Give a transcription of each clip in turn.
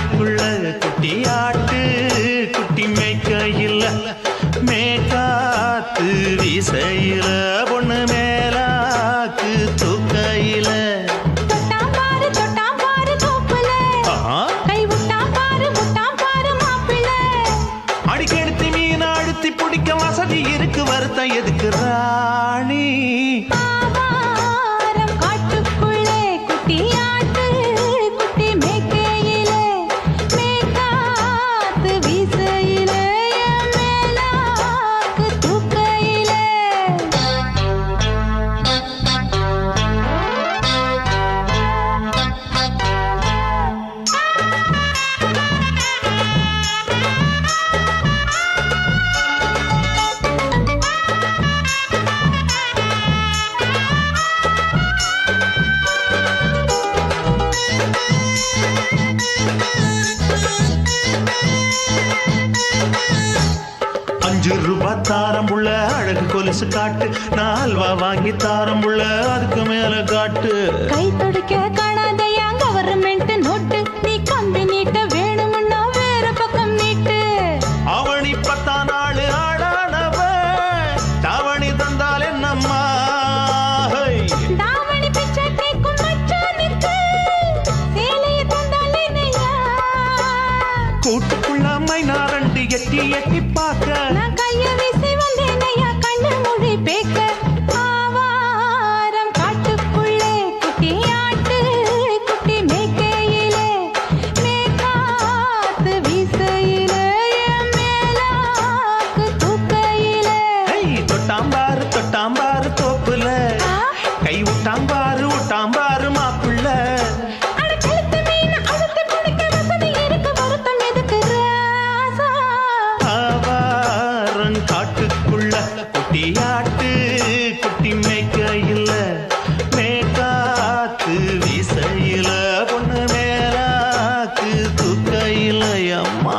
காட்டுக்குள்ள குட்டி ஆட்டு குட்டி மேய்க்கையில் மேக்காத்து வீசையில பொண்ணு மேலாக்கு தூக்கையில அடிக்கெடுத்து மீன் அழுத்தி பிடிக்க வசதி இருக்கு வருத்தம் எதுக்கு ராணி ₹5 தாரம்புள்ள அழகு கொலுசு காட்டு நால்வா வாங்கி தாரம்புள்ள அதுக்கு மேல காட்டு கை துடிக்க காணாதையா கவர்மெண்ட் நோட்டு நீ கம்பி நீட்ட வேணும்னா வேற பக்கம் நீட்டு அவனி 10 நாள் ஆடானவ தாவணி தந்தால் என்னம்மா தாவணி பிச்சை கேக்கும் மச்சானுக்கு சேலையை தந்தால் என்னையா கூட்டுக்குள்ள மைனா ரெண்டு எட்டி எட்டி பார்க்க நான் கைய வீசி வந்தேனையா கண்ணு மொழி பேக்க ஆவாரம் காட்டுக்குள்ளே குட்டி ஆட்டு குட்டி மேய்க்கையிலே மேக்காத்து வீசையிலே மேலாக்கு தூக்கையிலே தொட்டாம்பாரு தோப்புல கை விட்டாம்பாரு மாப்புள்ள காட்டுக்குள்ள குட்டியாட்டு குட்டி மேய்க்கையில் மேக்காத்து வீசையில பொண்ணு மேலாக்கு தூக்கையில் அம்மா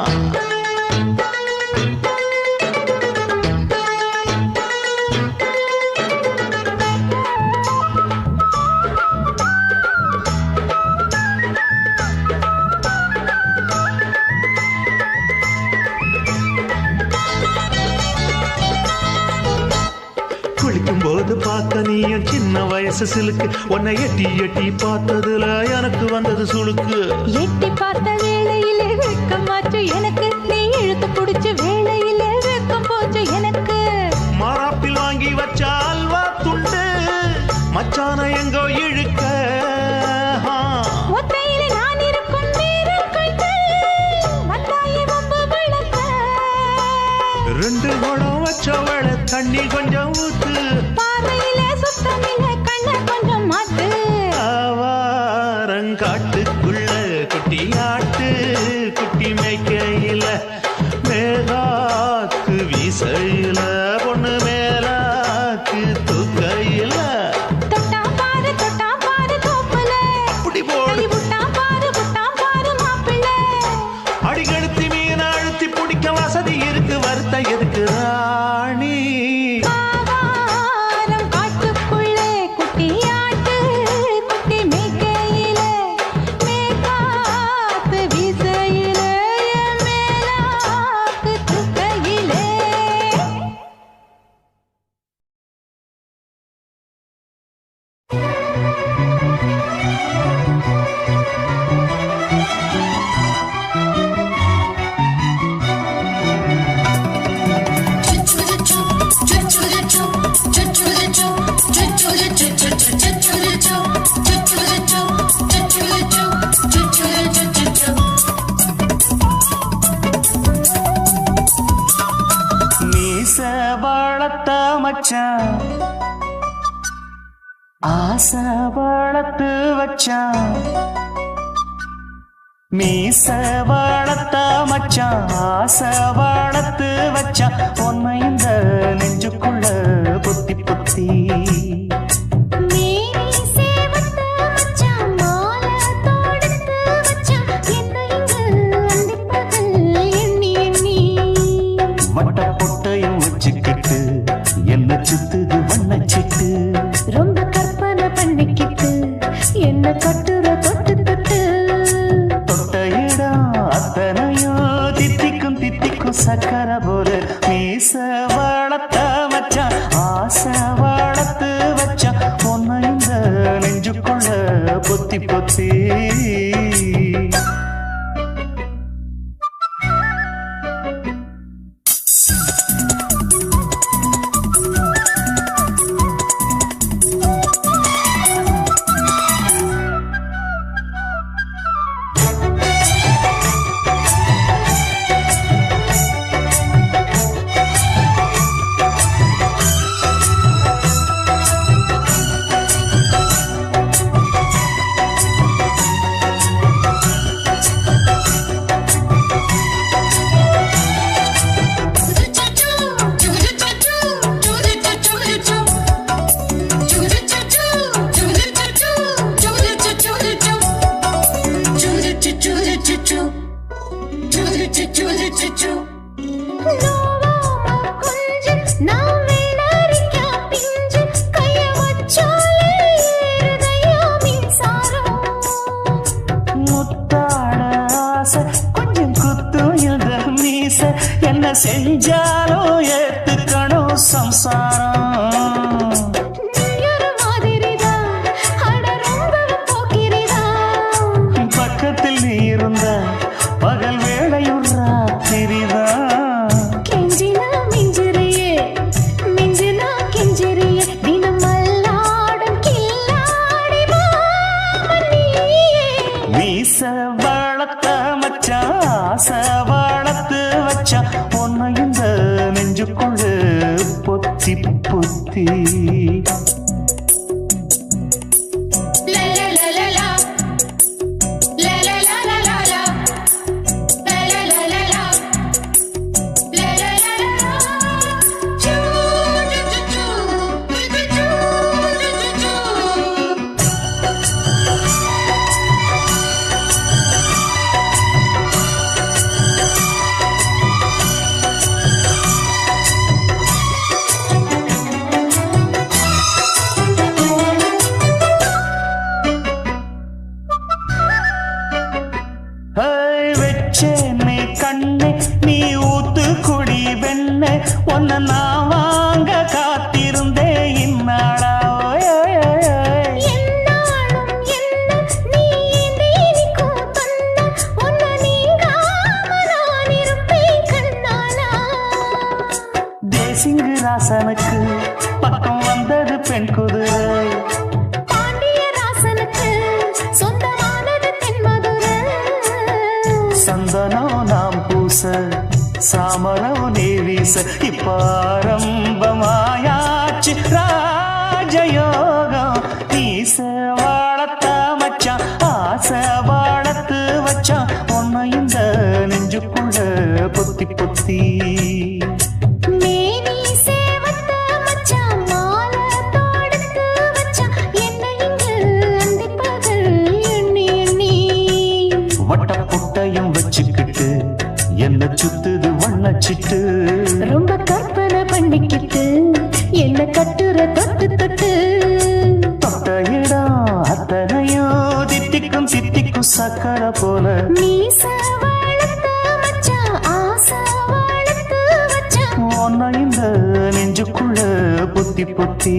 குளிக்கும் போது பார்த்த நீயும் சின்ன வயசு சிலுக்கு உன்னை எட்டி எட்டி பார்த்ததுல எனக்கு வந்தது சுளுக்கு எட்டி பார்த்த வேளையிலே வெக்கமாச்சு எனக்கு நீ இழுத்து பிடிச்ச வேளையிலே வெக்கம் போச்சு எனக்கு மாறாப்பில் வாங்கி வச்ச அல்வா துண்டு மச்சான எங்கோ இழுக்க ஒத்தையிலே நான் இருக்கும் நேரம் கண்டு வந்தாயே வம்பு விளக்க 2 குடம் வச்சவள தண்ணி கொஞ்சம் ஊத்து பார்வையிலே சுத்தமில்லை கண்ண கொஞ்சம் மாத்து ஆவாரங்காட்டுக்குள்ள குட்டியாட்டு குட்டி மேய்க்கையில மேலாக்கு வீசையில பொண்ணு மேலாக்கு தூக்கையில தொட்டாம் பாரு தோப்புல அப்படி போடு விட்டாம் பாரு மாப்பிள்ளை அடிக்கெடுத்து மீன் அழுத்தி பிடிக்க வசதி இருக்கு வருத்தம் எதுக்கு ராணி ஆவாரம் காட்டுக்குள்ளே குட்டி ஆட்டு குட்டி மேய்க்கையிலே மேக்காத்து வீசையிலே மேலாக்கு தூக்கையிலே மீச வளர்த்த மச்சான் ஆசை வளர்த்து வச்சான் மீச வளர்த்த மச்சான் ஆசை வளர்த்து வச்சான் உன்னை இந்த நெஞ்சுக்குள்ள பொத்தி பொத்தி வட்ட பொட்டையும் வச்சுக்கிட்டு என்ன சுத்துது வண்ணச்சிட்டு ரொம்ப கற்பனை பண்ணிக்கிட்டு என்ன கட்டுற தொட்டு தொட்டு தொட்ட இடம் சக்கர போல மீச வளர்த்த வச்சான் ஆசை வளர்த்து வச்சான் உன்னை இந்த நெஞ்சுக்குள்ள பொத்தி பொத்தி என்ன செஞ்சாலும் ஏத்துக்கணும் சம்சாரம் பக்கத்தில் நீ இருந்த பகல் வேளையும் ராத்திரிதான் கெஞ்சினா மிஞ்சிறியே மிஞ்சினா கெஞ்சிறியே தினம் மல்லாடும் கில்லாடி மாமணியே மீச வளர்த்த மச்சான் ஆசை வளர்த்து வச்சான் உன்னை இந்த நெஞ்சுக்குள்ள பொத்தி பொத்தி வச்சேனே கண்ணே நீ ஊத்து குடி வெண்ணே உன்னை நான் வாங்க காத்திருந்தே இந்நாளா என்னாலும் என்ன நீ நீக்கும் தந்த உன்னை நீங்காம நான் இருப்பேன் கண்ணாலா தேசிங்கு ராசனுக்கு பக்கம் வந்தது பெண் குதிரை சந்தனம் நாம் பூச சாமரம் நீ வீச இப்பாரம்பமாயாச்சு ராஜயோகம் நீச வாழத்த மச்சான் ஆசை வாழத்து வச்சான் உன்னை இந்த நெஞ்சுக்குள்ள பொத்தி பொத்தி வட்டப்புட்டையும் வச்சுக்கிட்டு என்ன சுத்துது வண்ணச்சிட்டு ரொம்ப கற்பனை பண்ணிக்கிட்டு என்ன கட்டுற தொட்டு தொட்டு தொட்ட இடம் அத்தனையோ தித்திக்கும் தித்திக்கும் சக்கர போல மீச வளர்த்த மச்சான் ஆசை வளர்த்து வச்சான் உன்னை இந்த நெஞ்சுக்குள்ள பொத்தி பொத்தி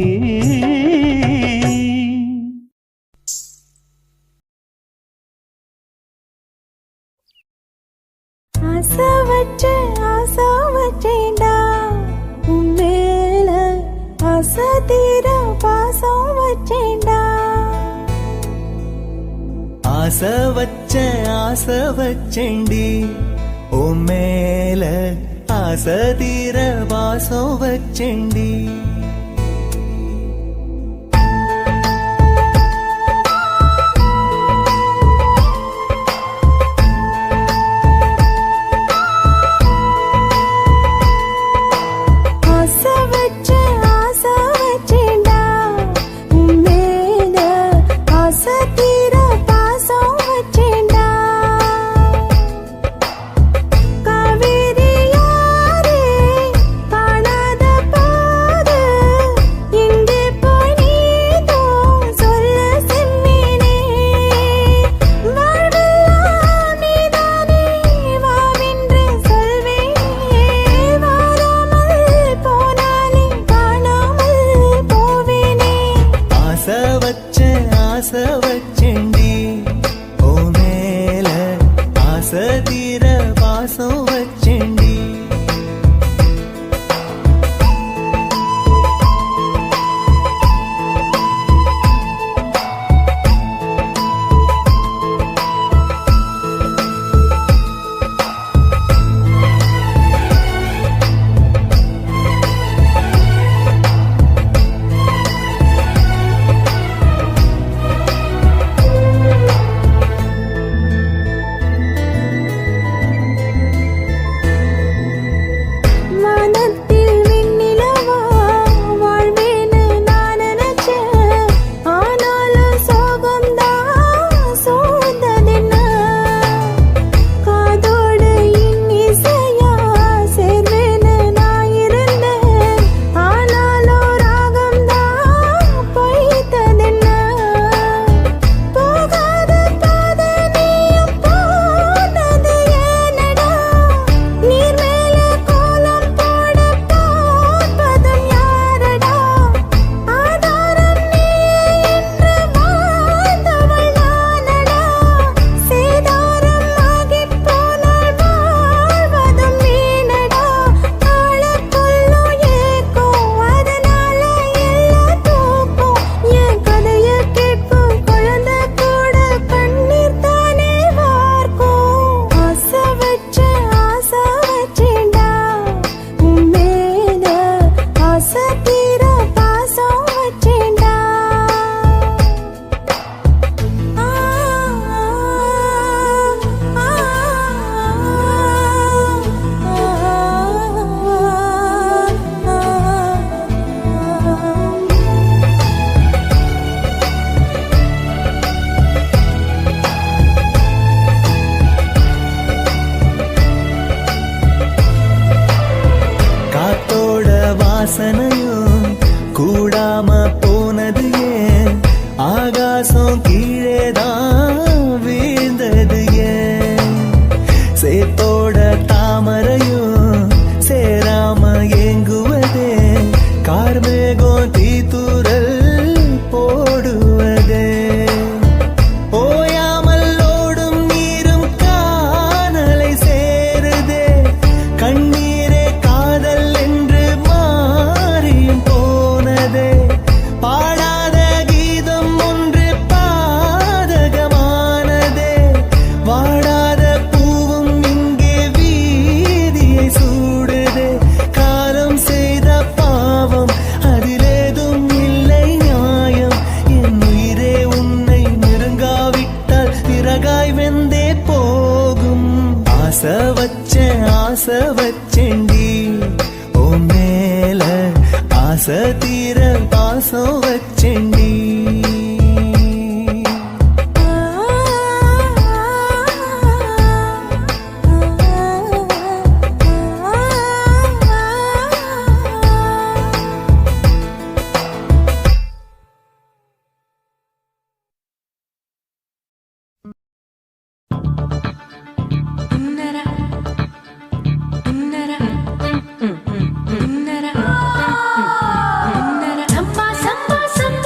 ஆசை வச்சேன்டா உன் மேல ஆசை தீர பாசம் வச்சேன்டா ஆசை வச்சேண்டி உன் மேல ஆசை தீர பாசம் வச்சேண்டி காவேரி யாரே காணாத தீர வாசம் வச்சேண்டி. வானத்தில் விண்ணிலவா வாழ்வேன்னு நான் நினைச்சேன். ஆனாலும் சோகம்தான் சூழ்ந்ததென்ன. காதோடு இன்னிசையா சேர்வேன்னு நான் இருந்தேன். ஆனாலும் ராகம்தான் பொய்த்ததென்ன. போகாத பாதை நீயும் போனது ஏனடா. நீர் மேல கோலம் போட பார்ப்பதும் யாரடா. ஆதாரம் நீயே என்று வாழ்ந்தவள் நானடா. சேதாரம் ஆகிப் போனால் வாழ்வதும் வீணடா. ஆளக்கொல்லும் ஏக்கம் அதனால எல்லா தூக்கம். என் கதைய கேட்கும் குழந்தை கூட கண்ணீர் தானே வார்க்கும். ஆசை வச்சேன்டா உன் மேல. ஆசை தீர பாசம் வச்சேன்டா. காத்தோட வாசனையும் கூடாம போனது ஏன். ஆகாசம் கீழேதான் வீழ்ந்தது ஏன். சேத்தோட தாமரையும் சேராம ஏங்குவதே. கார்மேகம் தீத்துரல் போடுவதே. ஓயாமல் ஓடும் நீரும் காணலை சேருதே. கண்ணீரே காதல் என்று மாறியும் போனதே. பாடாத கீதம் ஒன்று பாதகமானதே. வாடாத பூவும் இங்கே வீதியை சூடுதே. காலம் செய்த பாவம் அதிலேதும் இல்லை நியாயம். என் உயிரே உன்னை நெருங்காவிட்டால் பிறகாய் வெந்தே போகும். ஆசை வச்சேண்டி ஓ மேல. ஆசை தீர பாசம் வச்சேண்டி. சம்பா சம்பா சம்பா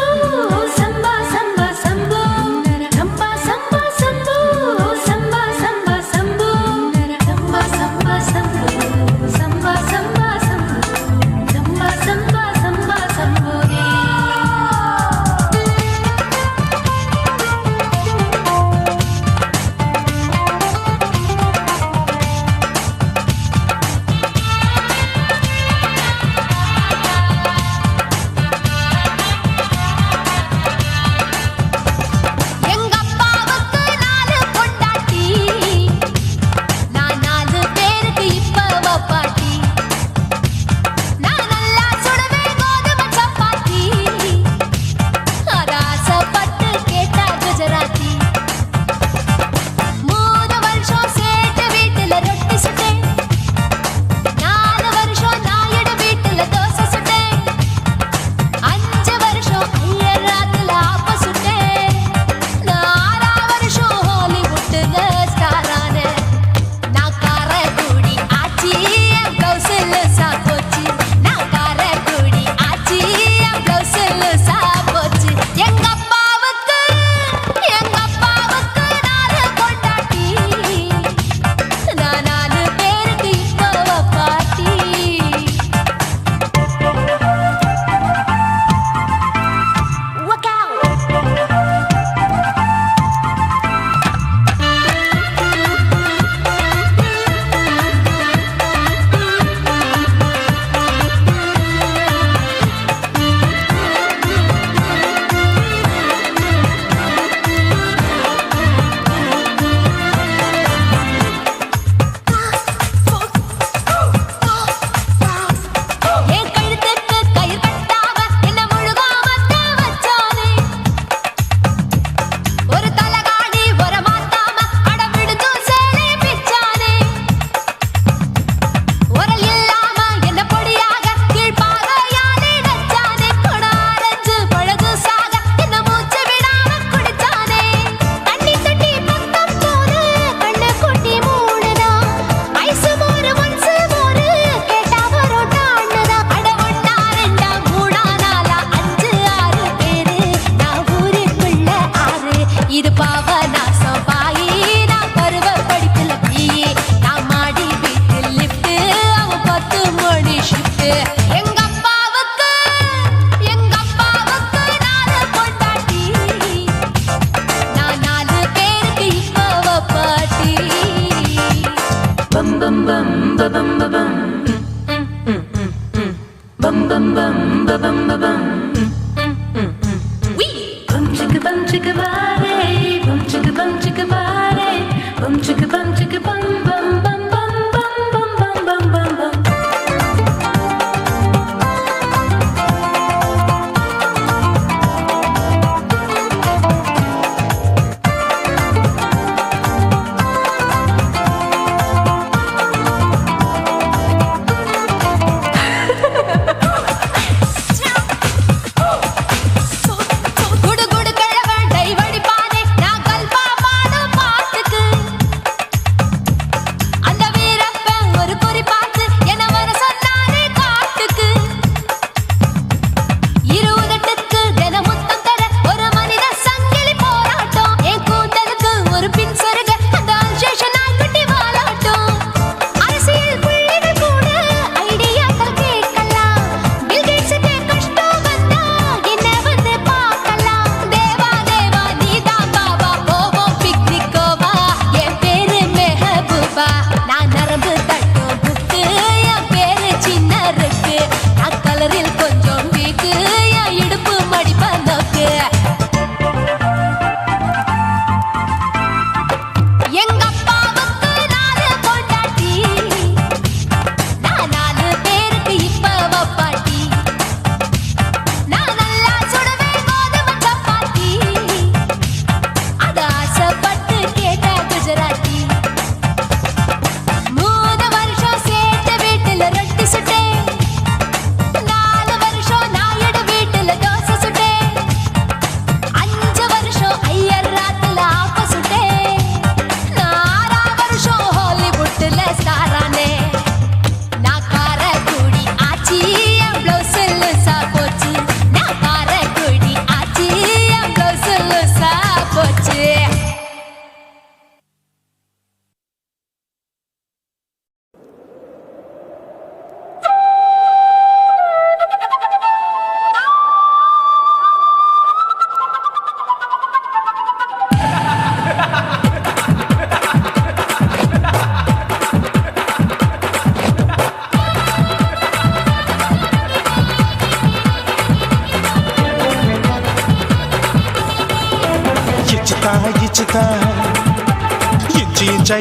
ఇచ్చుతా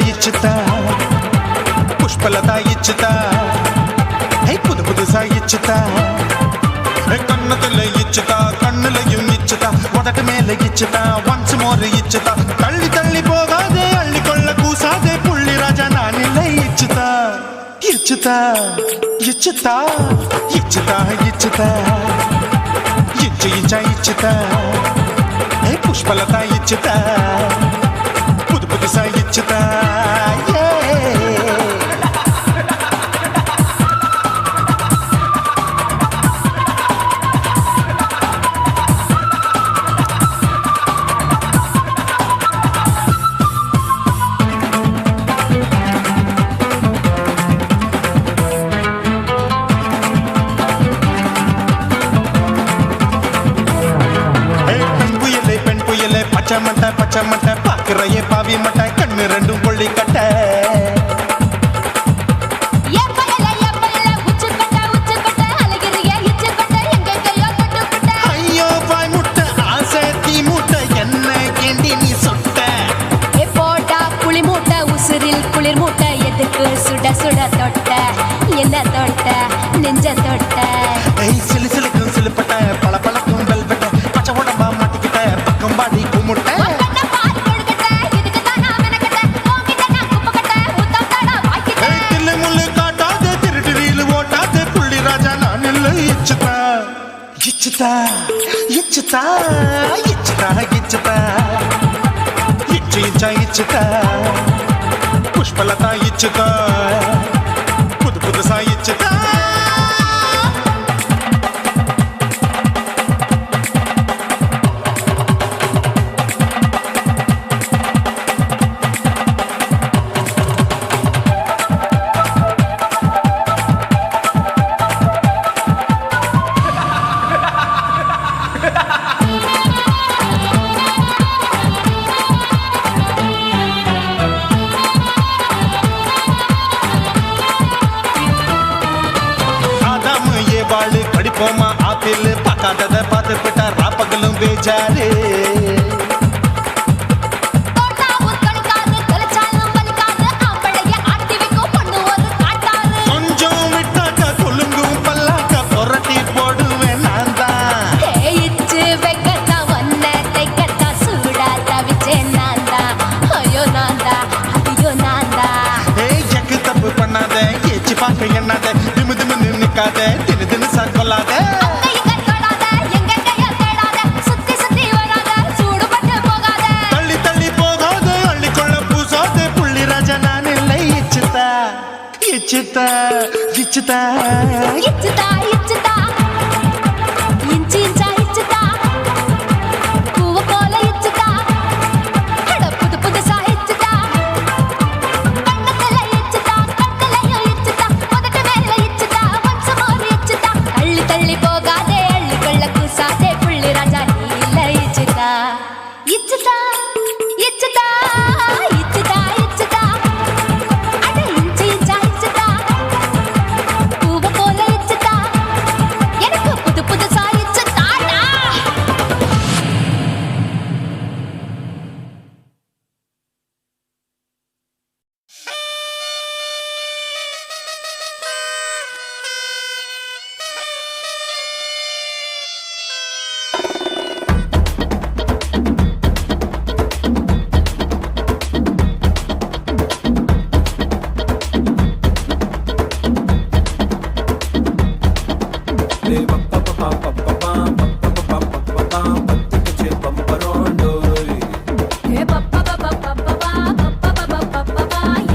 ఇచ్చుతా పుష్పలత ఇచ్చుతా పుదు పుదుసా ఇచ్చుతా కన్నతుల ఇచ్చుతా కన్నులயும் ఇచ్చుతా మొదట మేల ఇచ్చుతా వన్స్ మోర్ ఇచ్చుతా తల్లి తల్లి పోగాదే అల్లి కొల్ల కూసాదే పుల్లి రాజా నానిల్ల ఇచ్చుతా ఇచ్చుతా ఇచ్చుతా ఇచ్చుతా ఇచ్చుతా ఇచ్చుతా పుష్పలత ఇచ్చుతా పుదు పుదుసా ఇచ్చుతా பச்சமட்ட பாக்குறையே பாவி மட்ட கண்ணு ரெண்டும் கொள்ளி கட்ட ஐயோ பாய் முட்டை ஆசை தீ மூட்டை என்ன கேண்டி நீ சொட்ட போட்டா புளி மூட்டை உசுரில் குளிர் மூட்டை எதுக்கு சுட சுட தொட்ட என்ன தொட்ட நெஞ்ச தொட்ட சிலு சிலுக்கும் சிலுப்பட்ட பல பழக்கும் வெல்வெட்ட பச்சை உடம்பா மாட்டிக்கிட்ட பக்கம் பாடி குமுட்ட ఇచ్చుతా పుష్పలత ఇచ్చుతా పుదు పుదుసా ఇచ్చుతా பூஜாரே. தோட்டாவும் கணக்காது, தொலைச்சாலும் வலிக்காது, ஆம்பளைய ஆட்டி வைக்கும் பொண்ணு ஒரு காட்டாரு. கொஞ்சம் விட்டாக்க குலுங்கும் பல்லாக்க புரட்டி போடுவேன் நான் தான். இச்சு வைக்கத்தான் ஒன்ன தைக்கத்தான் சூடா தவிச்சேன் நான் தான். ஐயோ நான் தான், ஐயோ நான் தான். எக்கு தப்பு பண்ணாத, ஏச்சி பார்க்க எண்ணாத, திமு திமுன்னு நிக்காத, தினு தினுசா கொள்ளாத. அங்க இங்க தொடாத, எங்க கைய தேடாத, சுத்தி சுத்தி வராத, சூடுபட்டு போகாத. தள்ளி தள்ளி போகாத, அள்ளிக்கொள்ள பூசாத, புள்ளி ராஜா நான் இல்லை. இச்சுதா இச்சுதா இச்சுதா இச்சுதா இச்சுதா, இன்ச்சு இன்ச்சா இச்சுதா, பூவ போல இச்சுதா, அட புது புதுசா இச்சுதா, கண்ணத்துல இச்சுதா, கண்ணுலயும் இச்சுதா, உதட்டு மேல இச்சுதா, once more இச்சுதா. தள்ளி தள்ளி போகாதே, அள்ளிக்கொள்ள கூசாதே, புள்ளி ராஜா நீ இல்ல இச்சுதா. இச்சுதா இச்சுதா இச்சுதா இச்சுதா, அட இன்ச்சு இன்ச்சா இச்சுதா, பூவ போல இச்சுதா, எனக்கு புது புதுசா இச்சுதாடா.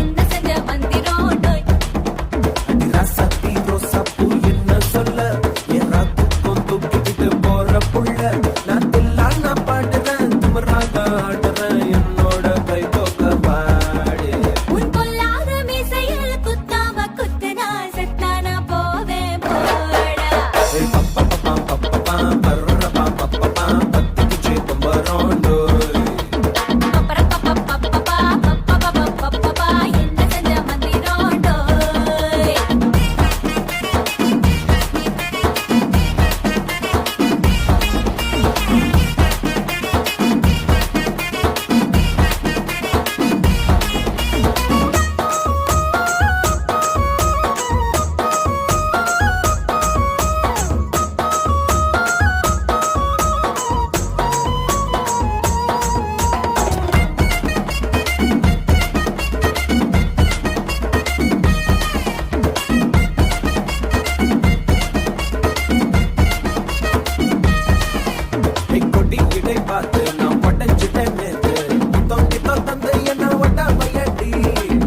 என்ன செஞ்ச மந்திரம் டோய். உன் பொல்லாத மீசையில் குத்தாம குத்துனா செத்தானா போவேன் போடா. என்ன செஞ்ச மந்திரம் டோய்.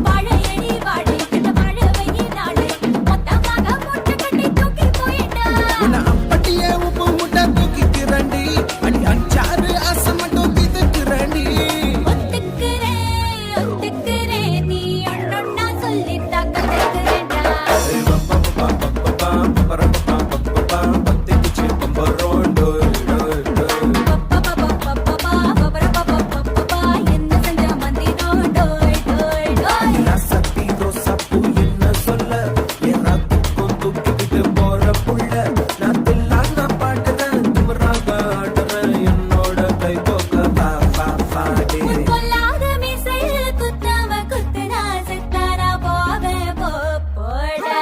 வாழையடி வாழை, இந்த வாழவையே நாளை, மொத்தமாக மூட்டை கட்டி தூக்கி போயிட்டா. ஒத்துக்கிறேன், நீ ஒன்னொன்னா சொல்லித்தா கத்துக்கிறேன்டா. என்ன செஞ்ச மந்திரம் டோய் டோய் டோய். உன் பொல்லாத மீசையில் குத்தாம குத்துனா செத்தானா போவேன் போடா.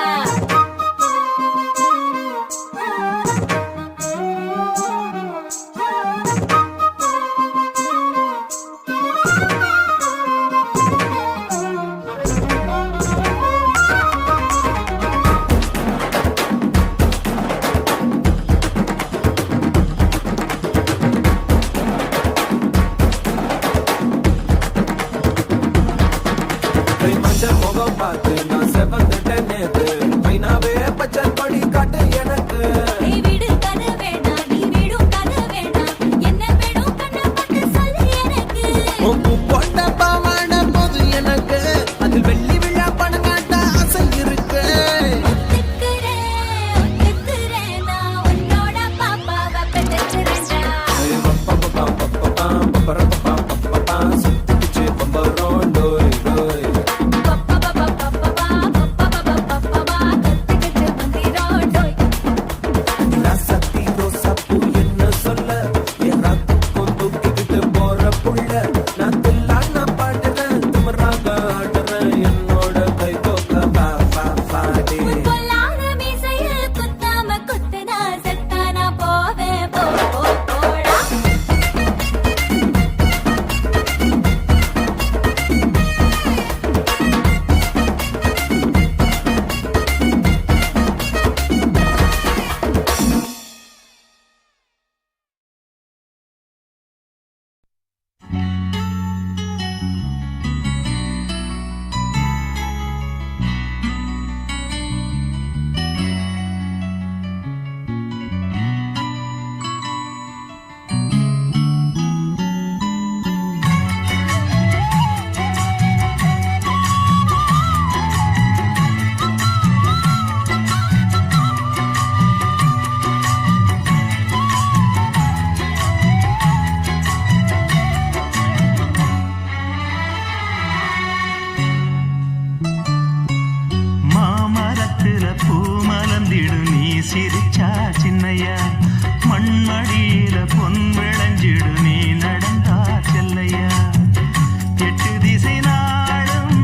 நீ விடு கதை வேணாம், நீ விடும் கதை வேணாம், என்ன வேணும் கண்ணை பார்த்து சொல்லு எனக்கு. ஒத்துக்கிறேன், நான் உன்னோட பாப்பாவை பெற்றெடுக்கிறேன்டா. சிரிச்சா சின்னையா மண்மடியில பொன் விளைஞ்சிடு நீ நடந்தா செல்லையா எட்டு திசை நாளும்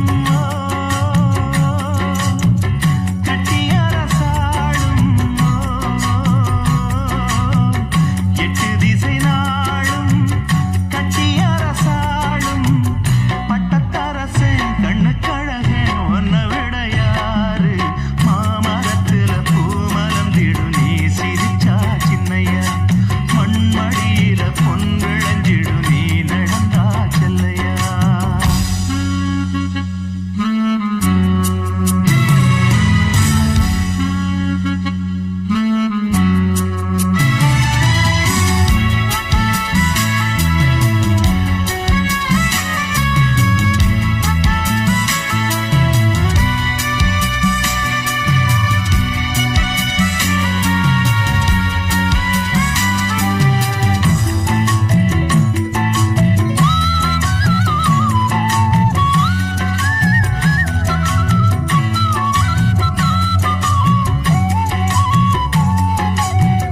கட்டியரசாளும் எட்டு திசை நாளும் கட்டியரசாளும் பட்டத்தரசு கண்ணு கழகன் ஒன்ன விட யாரு மாமரத்துல பூமலர்ந்திடு நீ சிரிச்சா சின்னையா மண்மடியில பொன் விளைஞ்சிடு நீ நடந்தா செல்லையா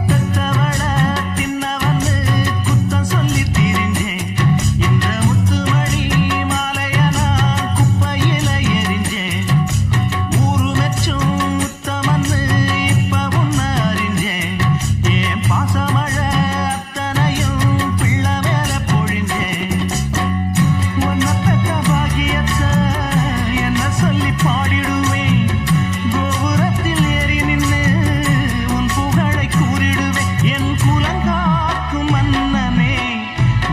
பெத்தவள தின்னவன்னு குத்தம் சொல்லி திரிஞ்சேன் இந்த முத்துமணி மாலைய நான் குப்பையில எரிஞ்சேன் ஊரு மெச்சும் முத்தமன்னு இப்ப உன்ன அறிஞ்சேன் என் பாசமழ அத்தனையும் பிள்ளை மேல பொழிஞ்சேன் உன்ன பெத்த பாக்கியத்தை என்ன சொல்லி பாடிடுவேன் கோபுரத்தில் ஏறி நின்று உன் புகழை கூறிடுவேன் என் குலங்காக்கும் மன்னனே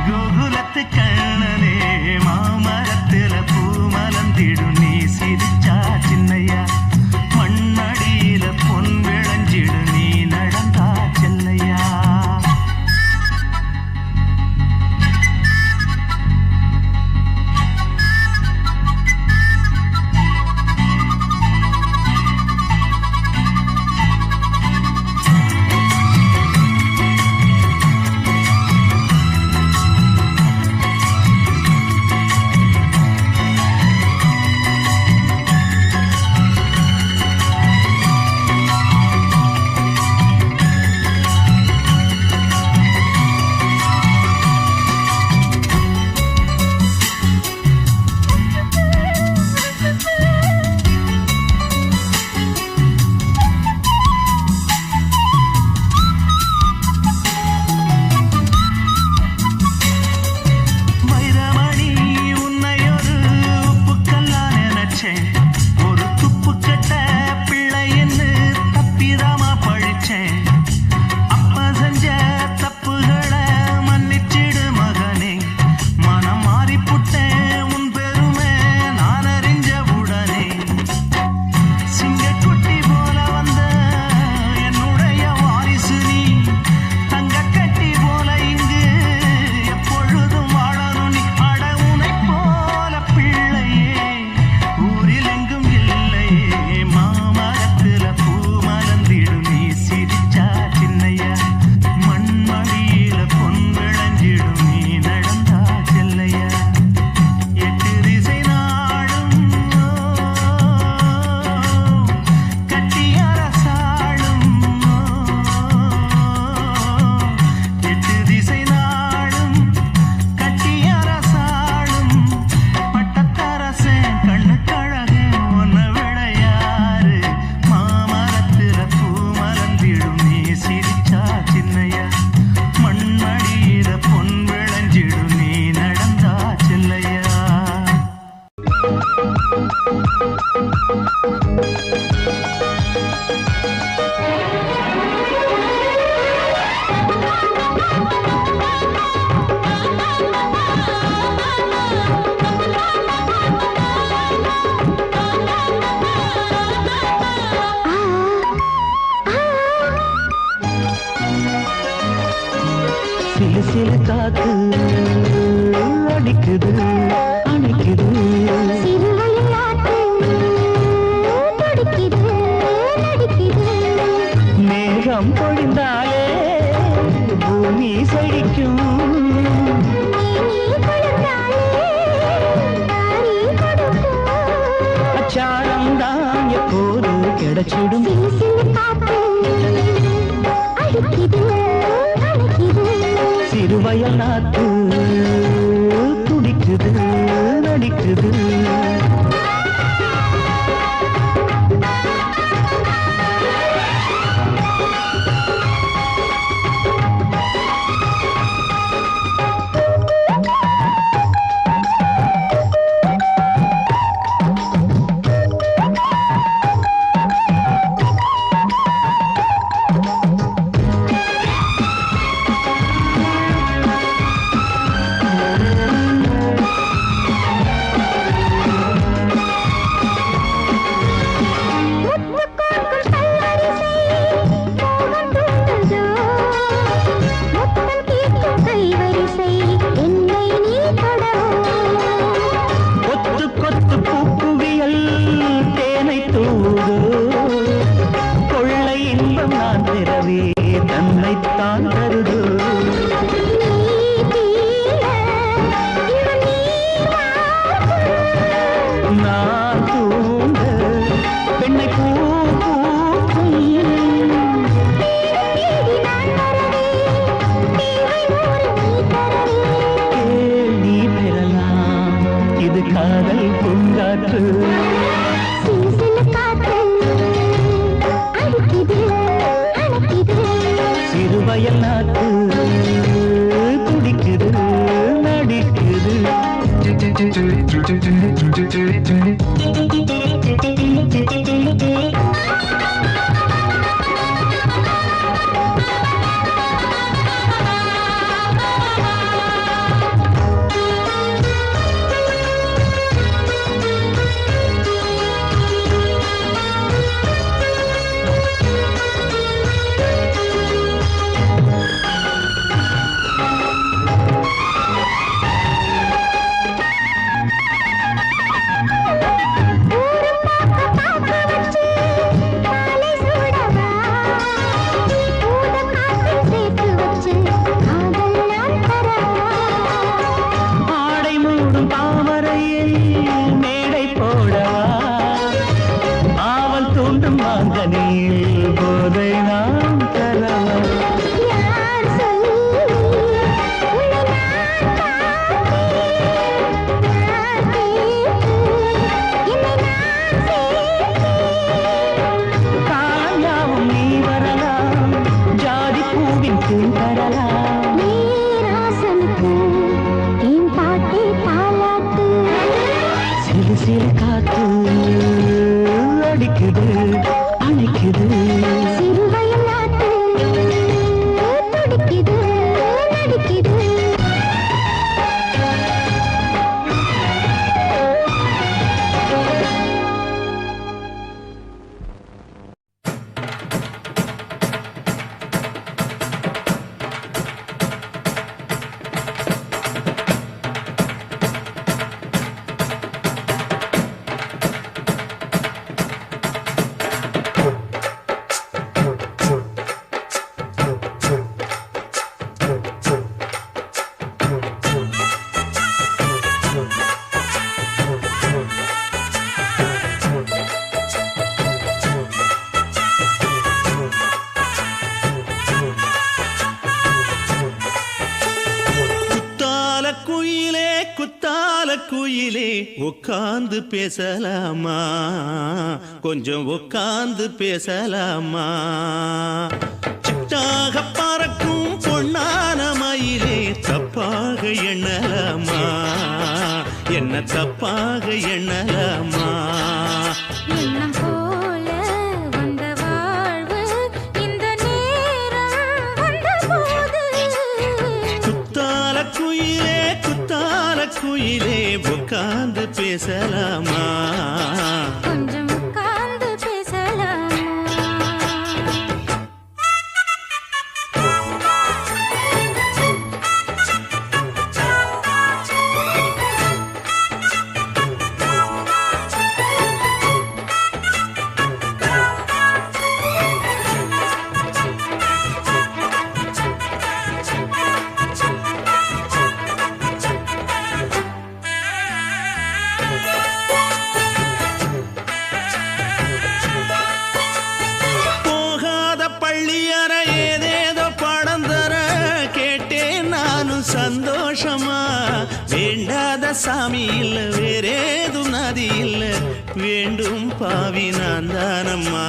கோகுலத்து கண்ணனே மாமரத்துல பூமலர்ந்திடு நீ சிரிச்சா சின்னையா மண்ணடியில பொன் விளைஞ்சிடு நீ நடந்தா செல்லையா வைரமணி உன்னையொரு உப்புக்கல்லா நினைச்சேன் ஒரு துப்பு கட்ட பிள்ளைன்னு தப்பிதாமா பழிச்சேன் அப்ப செஞ்ச தப்புகளை மன்னிச்சிடு மகனே மனம் மாறிப்புட்டேன் உன் பெருமை நான் அறிஞ்ச உடனே சிங்கக்குட்டி போல வந்த என்னுடைய வாரிசு நீ தங்கக்கட்டி போல இங்கு எப்பொழுதும் வாழணும் நீ அட உனைப் போல பிள்ளையே ஊரில் எங்கும் இல்லையே மாமரத்துல பூமலர்ந்திடு நீ சிரிச்சா சின்னையா மண்மடியில பொன் விளைஞ்சிடு நீ நடந்தா செல்லையா எட்டு திசை நாடும் கட்டியரசாளும் எட்டு திசை நாடும் கட்டியரசாளும் பட்டத்தரசே கண்ணு கழகே ஒன்ன விட யாரு மாமரத்துல பூமலர்ந்திடும் நீ சிரிச்சா சின்னையா மண்மடியில பொன் விளைஞ்சிடு நீ நடந்தா செல்லையா சிலு சிலு காத்து அடிக்குது அணைக்குது சிறுவையாட்டு துடிக்குது நடிக்குது மேகம் பொழிந்தாலே பூமி செழிக்கும் நீ கொடுத்தாலே தாரி கொடுக்கும் அச்சாரம் தான் எப்போது கிடைச்சிடும் சிலு சிலு காத்து சிறுவயல் நாத்து துடிக்குது நடிக்குது சிறுவயல் நாத்து துடிக்குது நடிக்குது குயிலே உட்கார்ந்து பேசலாமா, கொஞ்சம் உட்கார்ந்து பேசலாமா. சிட்டாக பறக்கும் பொன்னான மயிலே தப்பாக எண்ணலாமா, என்ன தப்பாக எண்ணலாமா. எண்ணம் போல வந்த வாழ்வு இந்த நேரம் வந்தபோது குத்தால குயிலே குத்தால குயிலே உட்கார்ந்து பேசலாமா, கொஞ்சம் உட்கார்ந்து பேசலாமா. சாமி இல்ல வேறேதும் நதி இல்ல வேண்டும் பாவி நான் தானம்மா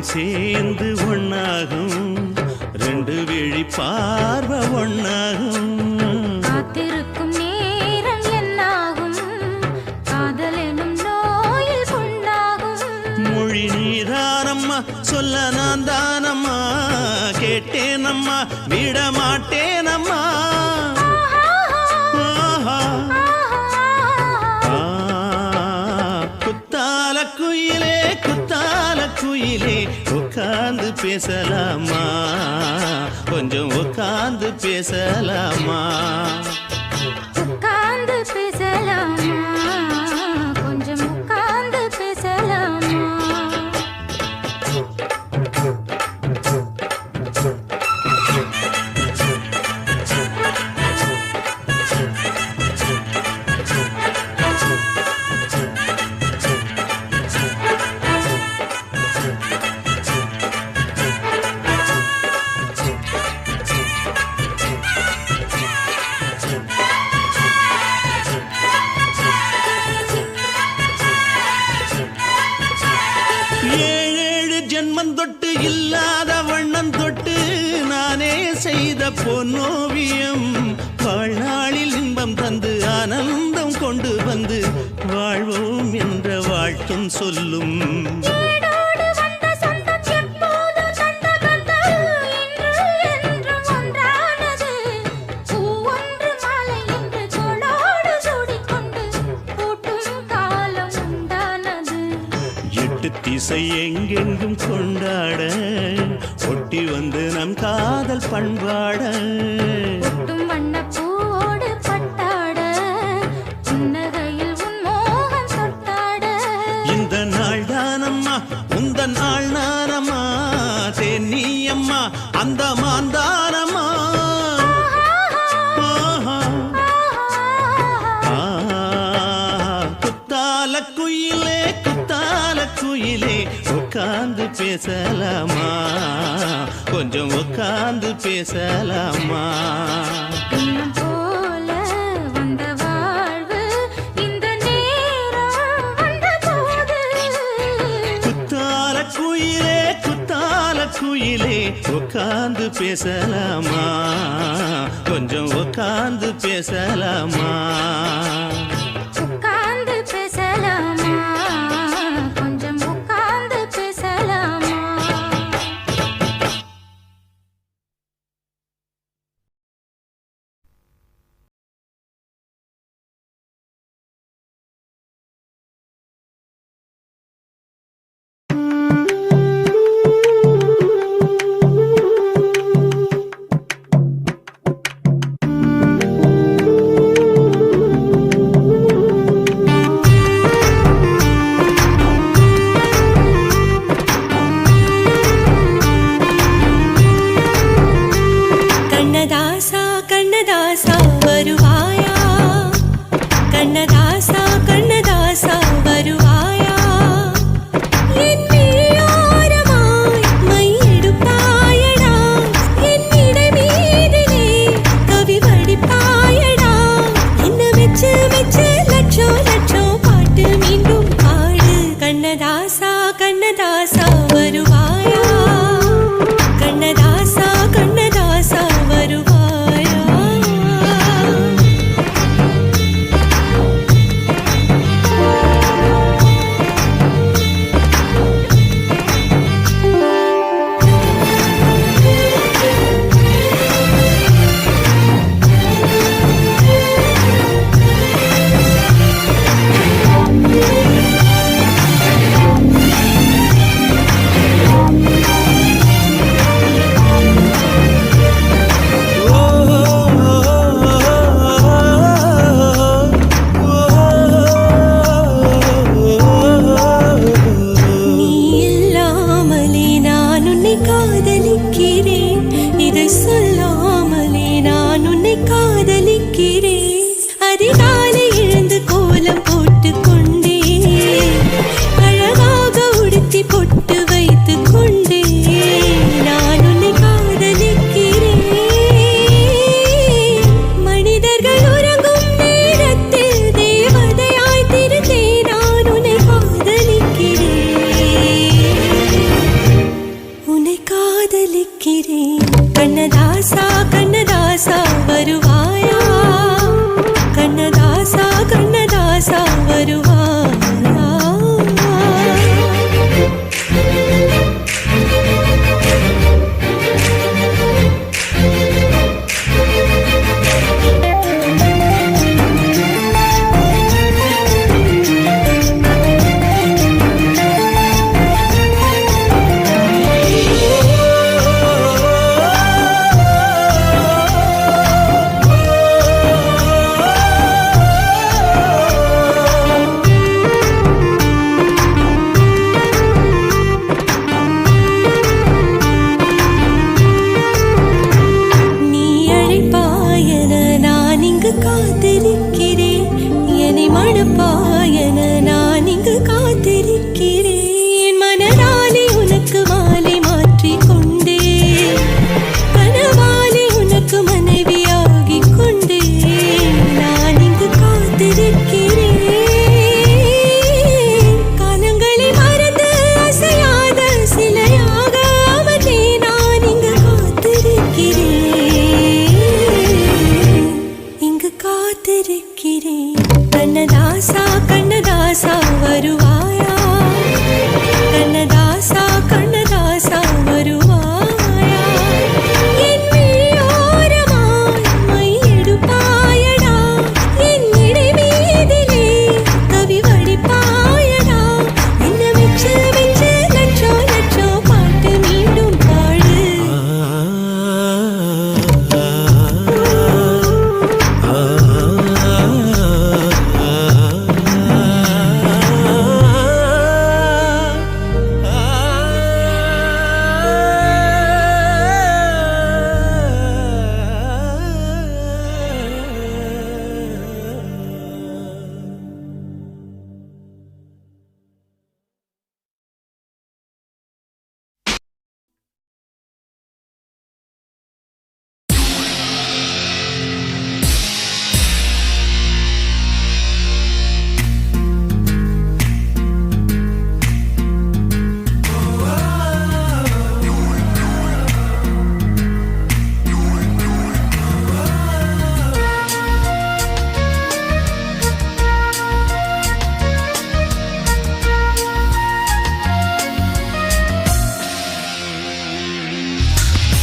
சேர்ந்து ஒன்னாகும் ரெண்டு விழி பார்வை ஒன்னாகும் காத்திருக்கும் நேரம் என்னாகும் காதல் எனும் நோயில் புண்ணாகும் மொழி நீதானம்மா சொல்ல நான் தானம்மா கேட்டேனம்மா விட மாட்டேனம்மா குத்தால குயிலே குத்தால குயிலே உட்கார்ந்து பேசலாமா கொஞ்சம் உட்கார்ந்து பேசலாமா உட்கார்ந்து பேசலாமா கொஞ்சம் உட்கார்ந்து பேசலாமா தொட்டு இல்லாத வண்ணம் தொட்டு நானே செய்த பொன்னோவியம் வாழ்நாளில் இன்பம் தந்து ஆனந்தம் கொண்டு வந்து வாழ்வோம் என்ற வாழ்த்தும் சொல்லும் திசை எங்கெங்கும் கொண்டாட ஒட்டி வந்து நம் காதல் பண்பாட ஒட்டும் வண்ணப்பூவோடு பட்டாட புன்னகையில் உன் மோகம் தொட்டாட இந்த நாள் தானம்மா உந்த நாள் நானம்மா தென்னியம்மா அந்த மாந்தானம்மா குத்தால குயிலே குத்தால குயிலே உட்கார்ந்து பேசலாமா கொஞ்சம் உட்கார்ந்து பேசலாமா இன்னும் போல வந்த வாழ்வு இந்த நேரம் வந்த போது குத்தால குயிலே குத்தால குயிலே உட்கார்ந்து பேசலாமா கொஞ்சம் உட்கார்ந்து பேசலாமா உட்கார்ந்து பேசலாமா கொஞ்சம் உட்கார்ந்து பேசலாமா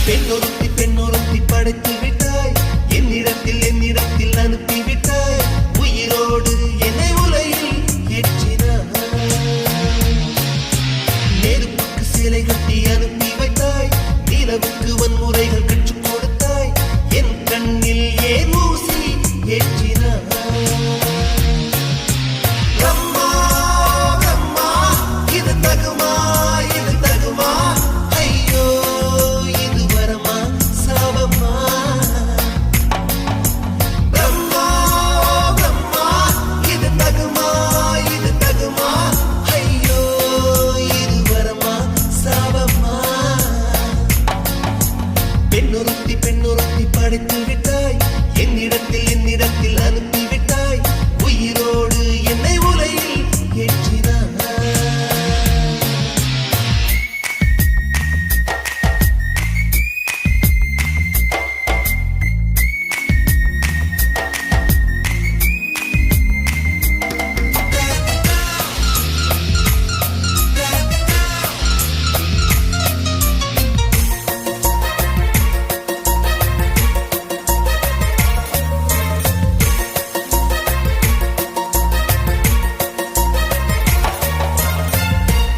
பெண்ணொருத்தி பெண்ணொருத்தி படைத்து விட்டாய் என்னிடத்தில் அனுப்பி விட்டாய் உயிரோடு என்னை உலையில் ஏற்றினாய் நெருப்புக்கு சிலை கட்டி அனுப்பி வைத்தாய் நிலவுக்கு வன்முறைகள் கற்றுக் கொடுத்தாய் என் கண்ணில் ஏன் ஊசி ஏற்றினாய் அம்மா அம்மா இது தகுமா ஐயோ இது வரமா சாபமா பிரம்மா பிரம்மா இது தகுமா ஐயோ இது வரமா சாபமா பெண்ணொருத்தி பெண்ணொருத்தி படைத்து விட்டாய் என்னிடத்தில் அனுப்பி விட்டாய் உயிரோடு என்னை உலையில் ஏற்றினாய்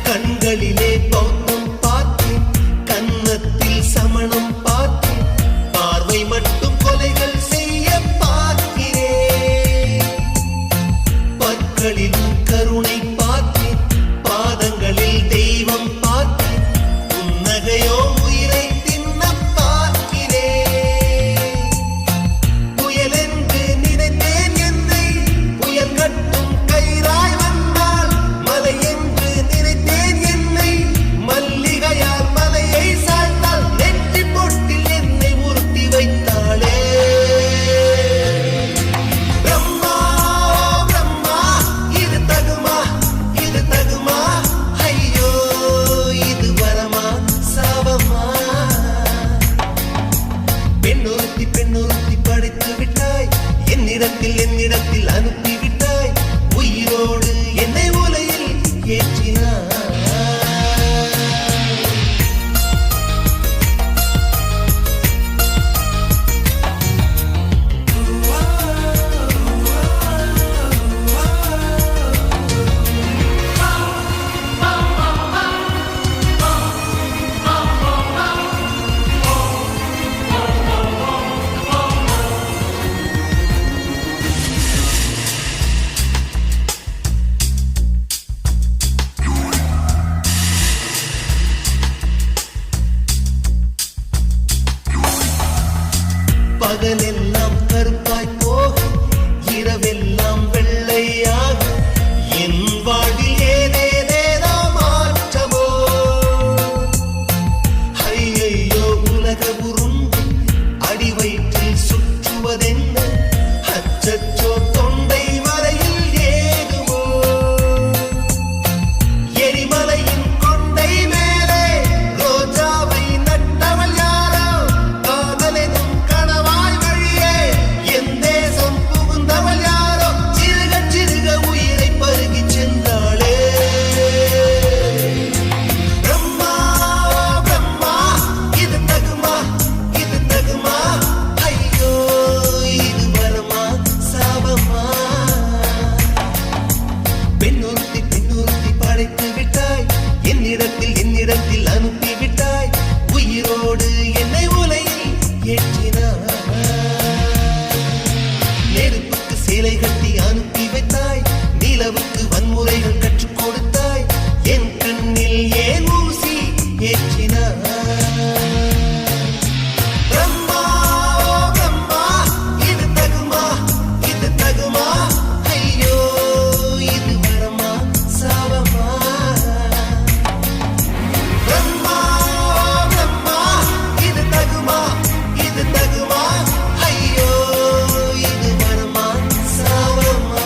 கண்களிலே பௌத்தம் பார்த்தேன் கன்னத்தில் சமணம் பார்த்தேன் பார்வை மட்டும் கொலைகள் செய்ய பார்க்கிறேன் பற்களிலும் கருணை பார்த்தேன் பாதங்களில் தெய்வம் பார்த்தேன் புன்னகையோ உயிரை தின்ன பார்க்கிறேன் புயலென்று நினைத்தேன் என்னை புயல் கட்டும் கயிறாய் வந்தால் மலை என்று நினைத்தேன் என்னை மல்லிகையால் மலையை சாய்த்தால் நெற்றி பொட்டில் என்னை உருட்டி வைத்தாளே பிரம்மா பிரம்மா இது தகுமா ஐயோ இது வரமா சாபமா பெண்ணொருத்தி படைத்து விட்டாய் என்னிடத்தில் அனுப்பி விட்டாய் உயிரோடு என்னை உலையில் ஏற்றினாய் பகலெல்லாம் கருப்பாய் போக இரவெல்லாம் வெள்ளையாக என் வாழ்வில் ஏதேதேதோ மாற்றமோ ஐயையோ உலக உருண்டு அடி வயிற்றில் சுற்றுவதென்ன அச்சச்சோ தொண்டை வரையில் ஏகுமோ எரிமலையின் கொண்டை மேலே ரோஜாவை நட்டவள் யாரோ காதலெனும் கணவாய் வழியே என் தேசம் புகுந்தவள் யாரோ சிறுக உயிரை பருகி சென்றாளே பிரம்மா பிரம்மா இது தகுமா ஐயோ இது வரமா சாபமா பெண்ணொருத்தி படைத்து விட்டாய் என்னிடத்தில் அனுப்பி விட்டாய் உயிரோடு என்னை உலையில் ஏற்றினாய் நெருப்புக்கு சிலை கட்டி அனுப்பி வைத்தாய் நிலவுக்கு வன்முறைகள் கற்றுக் கொடுத்தாய் என் கண்ணில் ஏன் ஊசி ஏற்றினாய் பிரம்மா பிரம்மா இது தகுமா ஐயோ இது வரமா சாபமா பிரம்மா பிரம்மா இது தகுமா ஐயோ இது வரமா சாபமா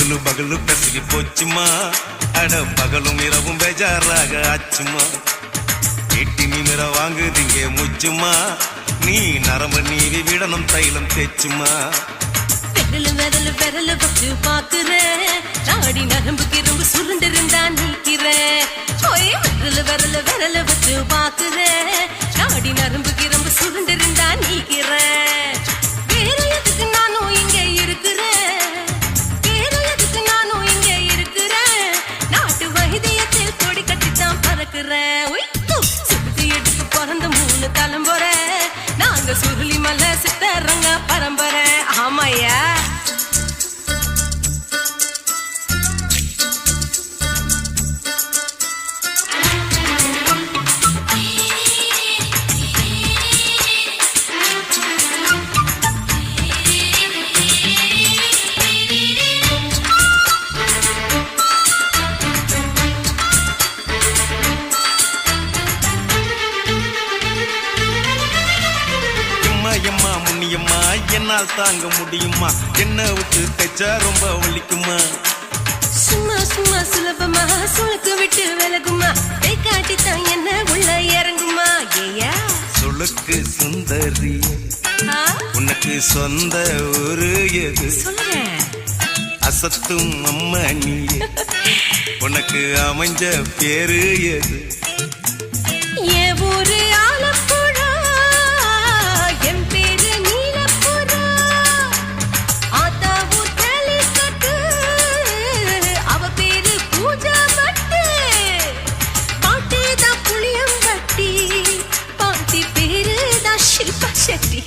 பகலு பகலு பெசகி போச்சுமா அட பகலும் இரவும் பேஜாராக ஆச்சுமா எட்டி நிமிர வாங்குதிங்க முச்சுமா நீ நரம்பு நீவி விடணும் தைலம் தேச்சுமா விரலு விரலு விரலு வச்சு பாக்குறேன் நாடி நரம்புக்கு ரொம்ப சுருண்டிருந்தா நீக்கிறேன் விரலு விரலு விரலு வச்சு பாக்குறேன் நாடி நரம்புக்கு ரொம்ப சுருண்டிருந்தா நீக்கிறேன் வேற எதுக்கு நானும் இங்க இருக்கிறேன் வேற எதுக்கு நானும் இங்க இருக்கிறேன் நாட்டு வைத்தியத்தில் கொடி கட்டித்தான் பறக்கிறேன் சுத்தி எடுத்து பிறந்த 3 தலைமுறை நாங்க சுருளி மலை சித்தரங்க பரம்பரை ஆமாயா எம்மா முன்னியம்மா என்னால் தாங்க முடியுமா என்ன விட்டு தைச்சா ரொம்ப வலிக்குமா சும்மா சும்மா சுலபமா சுளுக்கு விட்டு விலகுமா கை காட்டித்தான் என்ன உள்ள இறங்குமா ஏயா சுளுக்கு சுந்தரி உனக்கு சொந்த ஊரு எது சொல்றேன் அசத்தும் அம்மா நீ உனக்கு அமைஞ்ச பேரு எது என் ஊரு ஆலப்புழா என் பேரு நீலப்புறா ஆத்தாவு தெளிக்கட்டு அவ பேரு பூஜா பட்டு பாட்டி தான் புளியம் பட்டி பாட்டி பேரு தான் ஷில்பா செட்டி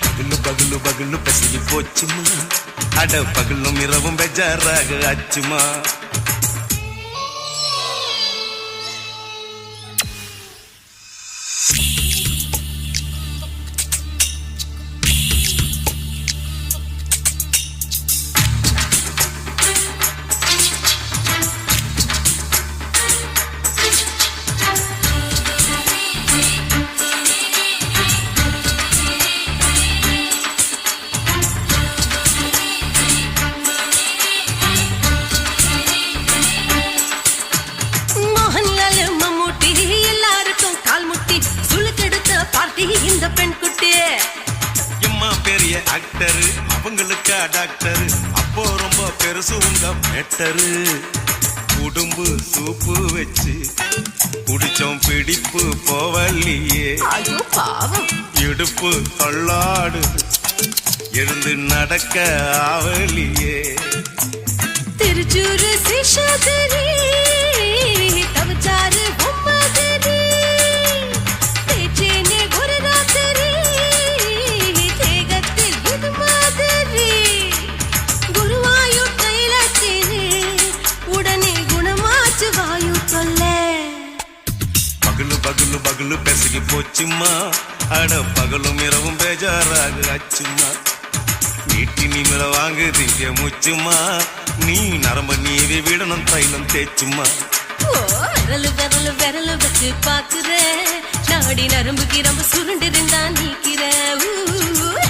பகலு பகலு பகலு பசிக்கு போச்சுமா அட பகலும் இரவும் பெஜாராக ஆச்சுமா இந்த பெண் குட்டி எம்மா பெரிய ஆக்டரு அவங்களுக்கா டாக்டரு அப்போ ரொம்ப பெருசு உங்க மேட்டரு உடும்பு சூப்பு வச்சு குடிச்சோம் பிடிப்பு போவல்லையே ஐயோ பாவம் இடுப்பு தள்ளாடு எழுந்து நடக்க ஆவலியே திருச்சூரு சிஷாதிரி தவச்சாரு பொம்மதிரி தேச்சேனே ஒரு ராத்திரி தேகத்தில் இது மாதிரி குருவாயு தைலத்தினே உடனே குணமாச்சு வாயு சொல்ல பகலு பகலு பகலு பெசகி போச்சுமா அட பகலும் இரவும் பேஜாராக ஆச்சுமா நீட்டி நிமிர வாங்குதிங்க முச்சுமா நீ நரம்ப நீவி விடணும் தைலம் தேச்சுமா விரலு விரலு விரலு வச்சு பாக்குறேன் நாடி நரம்புக்கு ரொம்ப சுருண்டிருந்தா நீக்கிறேன்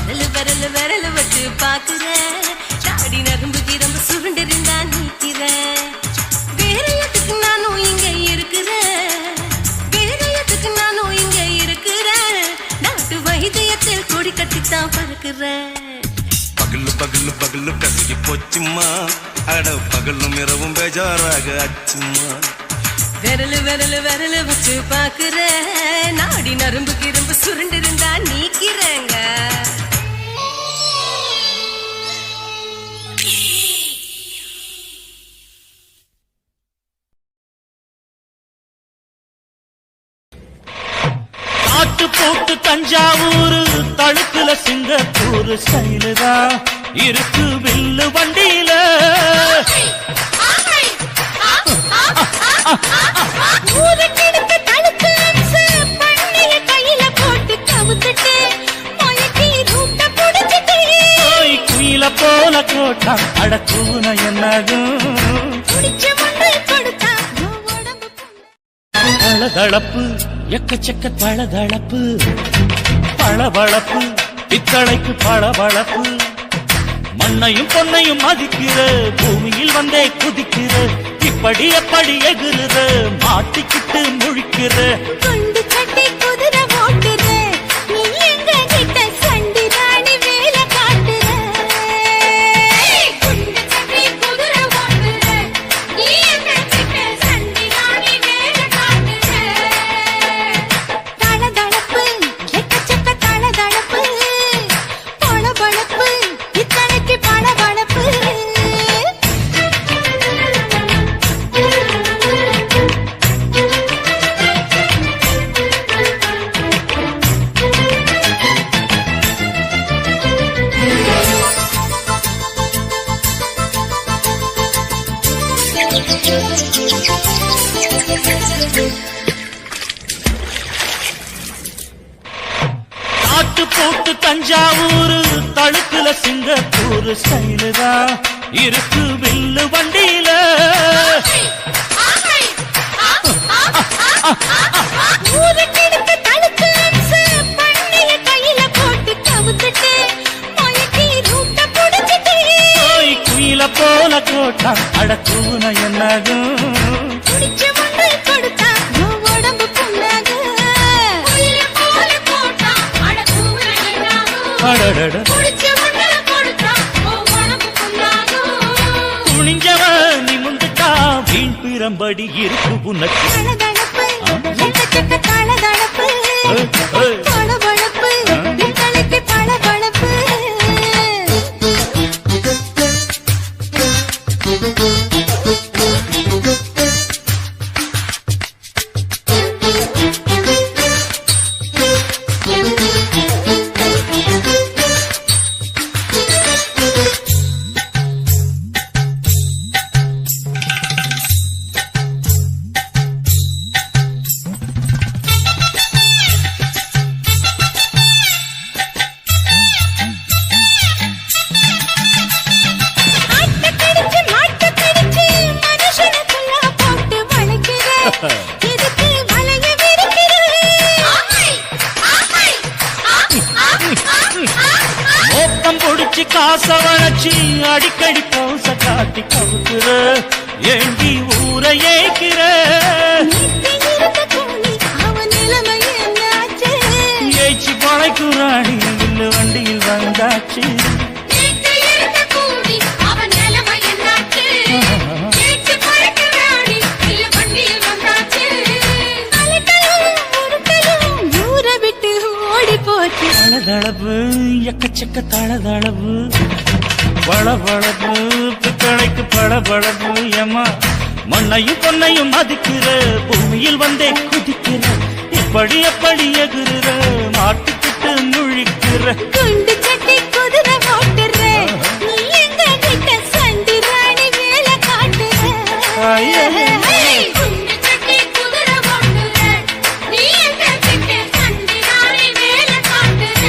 விரலு விரலு விரலு வச்சு பாக்குறேன் நாடி நரம்புக்கு ரொம்ப சுருண்டிருந்தா நீக்கிறேன் வேற எதுக்கு நானும் இங்க இருக்கிறேன் வேற எதுக்கு நானும் இங்க இருக்கிறேன் நாட்டு வைத்தியத்தில் கொடி கட்டித்தான் பறக்கிறேன் பகலு பகலு பகலு கசகி போச்சுமா அட பகலும் இரவும் பேஜாராக ஆச்சுமா விரலு விரலு விரலு வச்சு பாக்குறேன் நாடி நரம்புக்கு ரொம்ப சுருண்டிருந்தா நீக்கிறேங்க காட்டு போட்டு தஞ்சாவூர் தடுப்புல சிங்கப்பூர் சைலுதா இருக்கு வில்லு வண்டியில குயில போல கோட்டா அடக்கூன என்னதும் தளதளப்பு எக்கச்சக்க தளதளப்பு பளபளப்பு பித்தளைக்கு பளபளப்பு மண்ணையும் பொன்னையும் மதிக்கிற பூமியில் வந்தே குதிக்கிற இப்படி எப்படி எகுறுற மாட்டிக்கிட்டு முழிக்கிற குண்டு சட்டி குதிரை ஓட்டுற நீ எங்க கிட்ட சண்டி ராணி வேலை காட்டுற குண்டு சட்டி குதிரை ஓட்டுற நீ எங்க கிட்ட சண்டி ராணி வேலை காட்டுற தளதளப்பு எக்கச்சக்க தளதளப்பு பளபளப்பு இத்தனைக்கு பளபளப்பு காட்டு போட்டு தஞ்சாவூர் தழுக்குல சிங்கப்பூர் ஸ்டைலுதான் இருக்கு வில்லு வண்டியில ஊருக்கெடுத்து தடுத்து அம்ச பண்ணைய கையில போட்டு கவுத்துட்டு மயக்கி ரூட்ட புடிச்சிட்டு குயில போல கோட்டா அடக்கூன என்னதும் குடிச்ச மண்ணை கொடுத்தா உன் உடம்பு புண்ணாகு குயில போல போட்டா அடக்கூற என்னாகும் அடடட குடிச்ச மண்ணை கொடுத்தா உன் உடம்பு புண்ணாகு துணிஞ்சவன் நிமிந்துட்டா வீண் பிரம்படி இருக்கு உனக்கு தளதளப்பு எக்கச்சக்க தளதளப்பு பளபளப்பு இத்தனைக்கு பளபளப்பு ஆட்டக்கடிச்சு மாட்டக்கடிச்சு மனுஷனுக்குள்ள போட்டு வளைக்கிற இதுக்கு வளைய விரிக்கிற மோப்பம் பொடிச்சு காச வளைச்சு அடிக்கடி பௌச காட்டி கவுக்குற ஏண்டி ஊரை ஏய்க்கிற அவன் நிலைமை என்னாச்சு ஏய்ச்சி பழைக்குறாடி வில்லு வண்டியில் வந்தாச்சு நேத்து இருந்த கூடி அவன் நிலைமை என்னாச்சு நேற்று பறக்கிறாடி இல்ல வண்டியில் வந்தாச்சு அலட்டலும் உருட்டலும் ஊரை விட்டு ஓடி போச்சு தளதளவு எக்கச்சக்க தளதளவு பளபளப்பு பித்தளைக்கு பளபளப்பு ஏமா மண்ணையும் பொன்னையும் மதிக்கிற பூமியில் வந்தே குதிக்கிற இப்படி எப்படி எகுறுற மாட்டிக்கிட்டு முழிக்கிற குண்டு சட்டி குதிரை ஓட்டுற நீ எங்க கிட்ட சண்டி ராணி வேலை காட்டுற ஐயே. குண்டு சட்டி குதிரை ஓட்டுற நீ எங்க கிட்ட சண்டி ராணி வேலை காட்டுற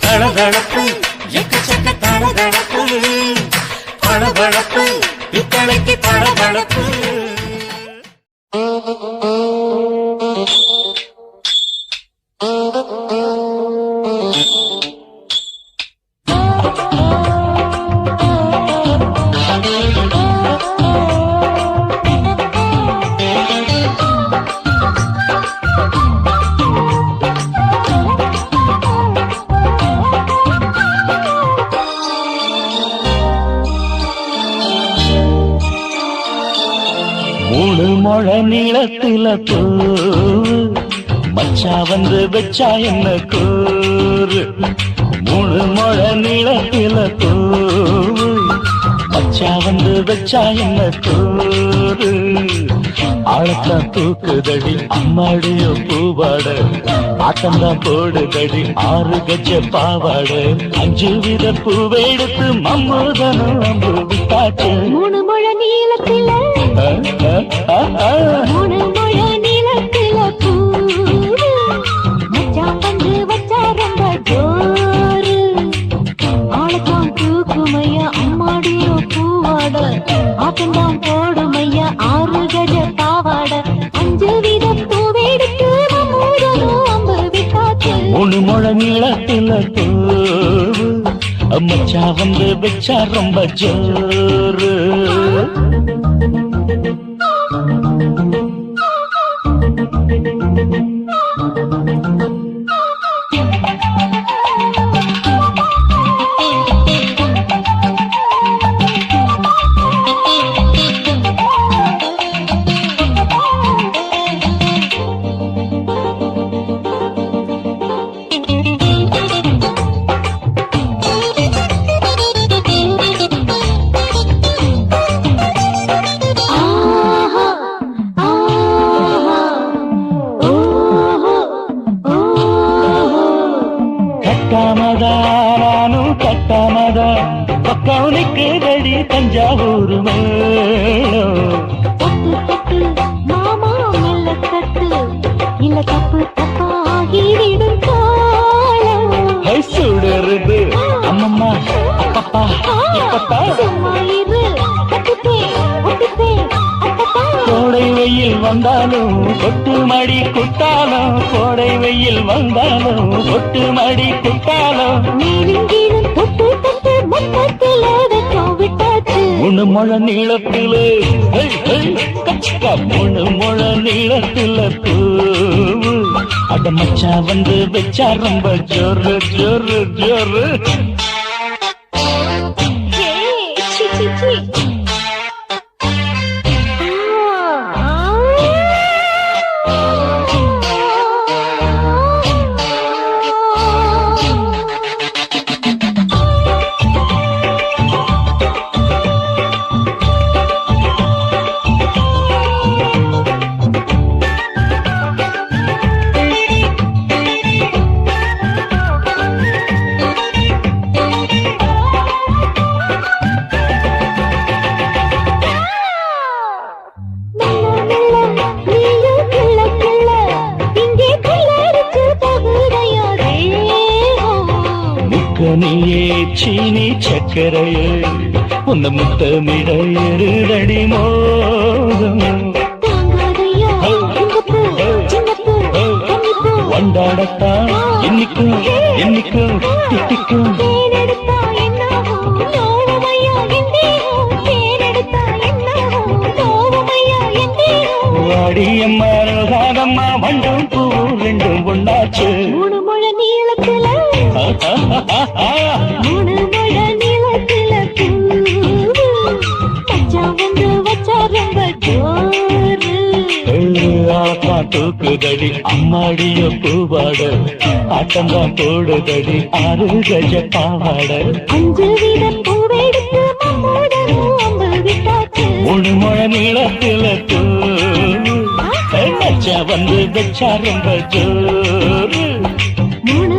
தளதளப்பு எக்கச்சக்க தளதளப்பு பளபளப்பு பித்தளைக்கு பளபளப்பு மூணு முழ நீளத்தில பூ மச்சா வந்து வச்சா என்ன கூறு மூணு முழ நீளத்தில பூ மச்சா வந்து வச்சா என்ன கூறு ஆழத்தான் தூக்குதடி அம்மாடிய பூவாட ஆட்டம்தான் போடுதடி 6 கஜ பாவாட 5 வித பூவெடுத்து மம்மூதனும் அம்பு விட்டாச்சு மூணு முழ நீளத்தில மூணு முழ நீளத்தில பூ மச்சான் வந்து வச்சா ரொம்ப ஜோரு ஆளத்தான் தூக்குமையா அம்மாடியோ பூவாட ஆட்டம்தான் போடுமையா 6 கஜ பாவாட 5 வித பூவெடுத்து மம்மூதனும் அம்பு விட்டாச்சு மூணு முழ நீளத்தில பூ மச்சா வந்து வச்சா ரொம்ப ஜோரு கட்டாமதானும் கட்டாமதா பக்கம் நிற்குதடி தஞ்சாவூர் மேளம் தொட்டு தொட்டு மாமா மெல்ல தட்டு இல்ல தப்பு தப்பாகிவிடும் காலம் சுடருது அம்மம்மா அப்பப்பா இப்பப்பா சும்மா இரு கட்டுப்பே ஒட்டுப்பே அப்பப்பா கோடை வெயில் வந்தாலும் கொட்டு மடி குத்தாலும் கோடை வெயில் வந்தாலும் கொட்டு மடி குத்தாலும் மேலும் கீழும் தொட்டு தொட்டு மொத்தத்தில் வெக்கம் விட்டாச்சு முழு முழ நீளத்தில கச்சிக்கா முழு முழ நீளத்தில பூவு அட மச்சா வந்து வச்சா ரொம்ப ஜோரு ஜோரு ஜோரு சி சி சி நீயே சீனி சக்கரையே உன்ன முத்தமிட எருதடி மோகம் வண்டாடத்தான் இன்னிக்கும் இன்னிக்கும் திட்டிக்கும் வாடியம்மா ரோகாதம்மா வண்டும் பூ ரெண்டும் ஒண்ணாச்சு மூணு முழ நீளத்துல மூணு முழ நீளத்துல பச்சா வந்து வச்சா ரொம்ப ஜோரு தூக்குதடி அம்மாடிய பூவாட ஆட்டம்தான் போடுதடி 6 கஜ பாவாட 5 வீத பூவெடுத்து மம்மோடனும் அம்பு விட்டாச்சு மூணு முழ நீளத்தில மச்சா வந்து வச்சா ரொம்ப ஜோரு மூணு